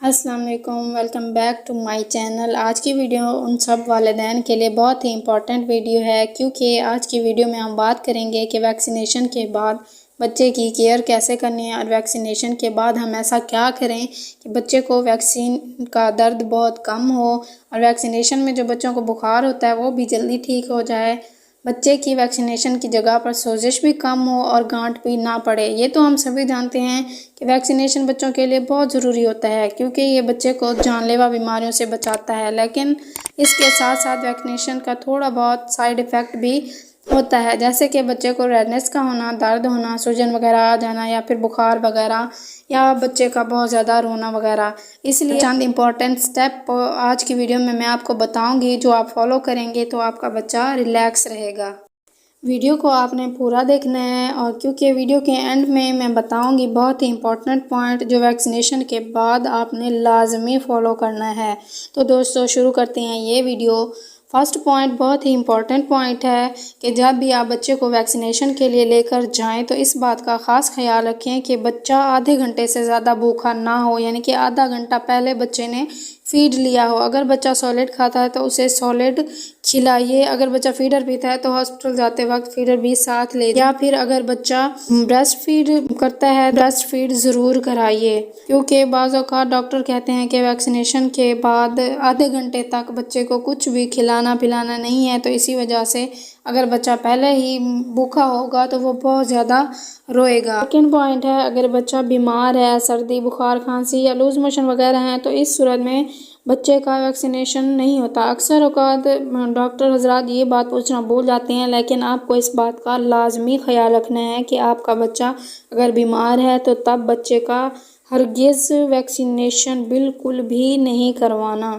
السلام علیکم، welcome back to my channel. آج کی ویڈیو ان سب والدین کے لیے بہت ہی امپورٹنٹ ویڈیو ہے، کیونکہ آج کی ویڈیو میں ہم بات کریں گے کہ ویکسینیشن کے بعد بچے کی کیئر کیسے کرنی ہے، اور ویکسینیشن کے بعد ہم ایسا کیا کریں کہ بچے کو ویکسین کا درد بہت کم ہو، اور ویکسینیشن میں جو بچوں کو بخار ہوتا ہے وہ بھی جلدی ٹھیک ہو جائے، بچے کی ویکسینیشن کی جگہ پر سوزش بھی کم ہو اور گانٹ بھی نہ پڑے۔ یہ تو ہم سبھی جانتے ہیں کہ ویکسینیشن بچوں کے لیے بہت ضروری ہوتا ہے، کیونکہ یہ بچے کو جان لیوا بیماریوں سے بچاتا ہے، لیکن اس کے ساتھ ساتھ ویکسینیشن کا تھوڑا بہت سائیڈ ایفیکٹ بھی ہوتا ہے، جیسے کہ بچے کو ریڈنس کا ہونا، درد ہونا، سوجن وغیرہ آ جانا، یا پھر بخار وغیرہ، یا بچے کا بہت زیادہ رونا وغیرہ۔ اس لیے چند امپورٹنٹ سٹیپ آج کی ویڈیو میں آپ کو بتاؤں گی، جو آپ فالو کریں گے تو آپ کا بچہ ریلیکس رہے گا۔ ویڈیو کو آپ نے پورا دیکھنا ہے، اور کیونکہ ویڈیو کے اینڈ میں بتاؤں گی بہت ہی امپورٹنٹ پوائنٹ جو ویکسینیشن کے بعد آپ نے لازمی فالو کرنا ہے۔ تو دوستو شروع کرتے ہیں یہ ویڈیو۔ فرسٹ پوائنٹ بہت ہی امپورٹنٹ پوائنٹ ہے کہ جب بھی آپ بچے کو ویکسینیشن کے لیے لے کر جائیں تو اس بات کا خاص خیال رکھیں کہ بچہ آدھے گھنٹے سے زیادہ بھوکا نہ ہو، یعنی کہ آدھا گھنٹہ پہلے بچے نے فیڈ لیا ہو۔ اگر بچہ سالڈ کھاتا ہے تو اسے سالڈ کھلائیے، اگر بچہ فیڈر پیتا ہے تو ہاسپٹل جاتے وقت فیڈر بھی ساتھ لے، یا پھر اگر بچہ بریسٹ فیڈ کرتا ہے بریسٹ فیڈ ضرور کرائیے، کیونکہ بعض اوقات ڈاکٹر کہتے ہیں کہ ویکسینیشن کے بعد آدھے گھنٹے تک بچے کو کچھ بھی کھلانا پلانا نہیں ہے، تو اسی وجہ سے اگر بچہ پہلے ہی بھوکا ہوگا تو وہ بہت زیادہ روئے گا۔ سیکنڈ پوائنٹ ہے، اگر بچہ بیمار ہے، سردی بخار کھانسی یا لوز موشن وغیرہ ہیں، تو اس صورت میں بچے کا ویکسینیشن نہیں ہوتا۔ اکثر اوقات ڈاکٹر حضرات یہ بات پوچھنا بھول جاتے ہیں، لیکن آپ کو اس بات کا لازمی خیال رکھنا ہے کہ آپ کا بچہ اگر بیمار ہے تو تب بچے کا ہرگز ویکسینیشن بالکل بھی نہیں کروانا۔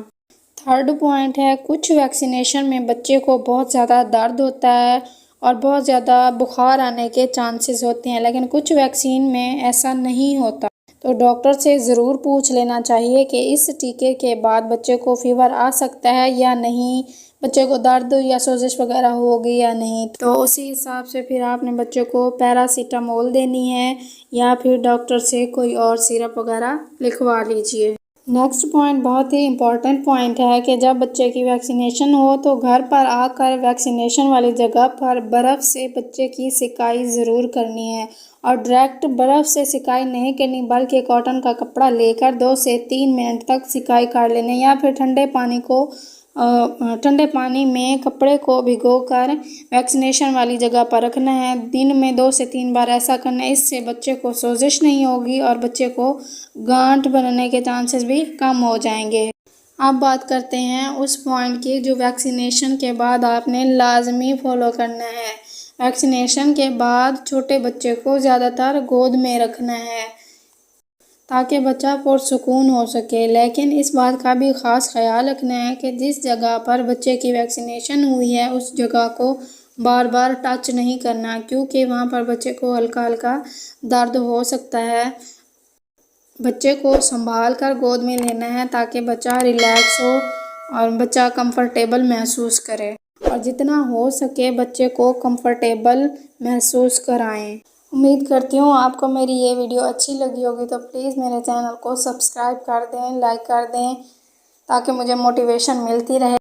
تھرڈ پوائنٹ ہے، کچھ ویکسینیشن میں بچے کو بہت زیادہ درد ہوتا ہے اور بہت زیادہ بخار آنے کے چانسز ہوتے ہیں، لیکن کچھ ویکسین میں ایسا نہیں ہوتا۔ تو ڈاکٹر سے ضرور پوچھ لینا چاہیے کہ اس ٹیکے کے بعد بچے کو فیور آ سکتا ہے یا نہیں، بچے کو درد یا سوزش وغیرہ ہوگی یا نہیں، تو اسی حساب سے پھر آپ نے بچے کو پیراسیٹامول دینی ہے، یا پھر ڈاکٹر سے کوئی اور سیرپ وغیرہ لکھوا لیجئے۔ نیکسٹ پوائنٹ بہت ہی امپورٹنٹ پوائنٹ ہے کہ جب بچے کی ویکسینیشن ہو تو گھر پر آ کر ویکسینیشن والی جگہ پر برف سے بچے کی سیکائی ضرور کرنی ہے، اور ڈائریکٹ برف سے سیکائی نہیں کرنی، بلکہ کاٹن کا کپڑا لے کر 2 سے 3 منٹ تک سیکائی کر لینے، یا پھر ٹھنڈے پانی میں کپڑے کو بھگو کر ویکسینیشن والی جگہ پر رکھنا ہے۔ دن میں 2 سے 3 بار ایسا کرنا ہے، اس سے بچے کو سوزش نہیں ہوگی اور بچے کو گانٹ بننے کے چانسز بھی کم ہو جائیں گے۔ اب بات کرتے ہیں اس پوائنٹ کی جو ویکسینیشن کے بعد آپ نے لازمی فالو کرنا ہے۔ ویکسینیشن کے بعد چھوٹے بچے کو زیادہ تر گود میں رکھنا ہے تاکہ بچہ پرسکون ہو سکے، لیکن اس بات کا بھی خاص خیال رکھنا ہے کہ جس جگہ پر بچے کی ویکسینیشن ہوئی ہے اس جگہ کو بار بار ٹچ نہیں کرنا، کیونکہ وہاں پر بچے کو ہلکا ہلکا درد ہو سکتا ہے۔ بچے کو سنبھال کر گود میں لینا ہے تاکہ بچہ ریلیکس ہو اور بچہ کمفرٹیبل محسوس کرے، اور جتنا ہو سکے بچے کو کمفرٹیبل محسوس کرائیں۔ امید کرتی ہوں آپ کو میری یہ ویڈیو اچھی لگی ہوگی، تو پلیز میرے چینل کو سبسکرائب کر دیں، لائک کر دیں، تاکہ مجھے موٹیویشن ملتی رہے۔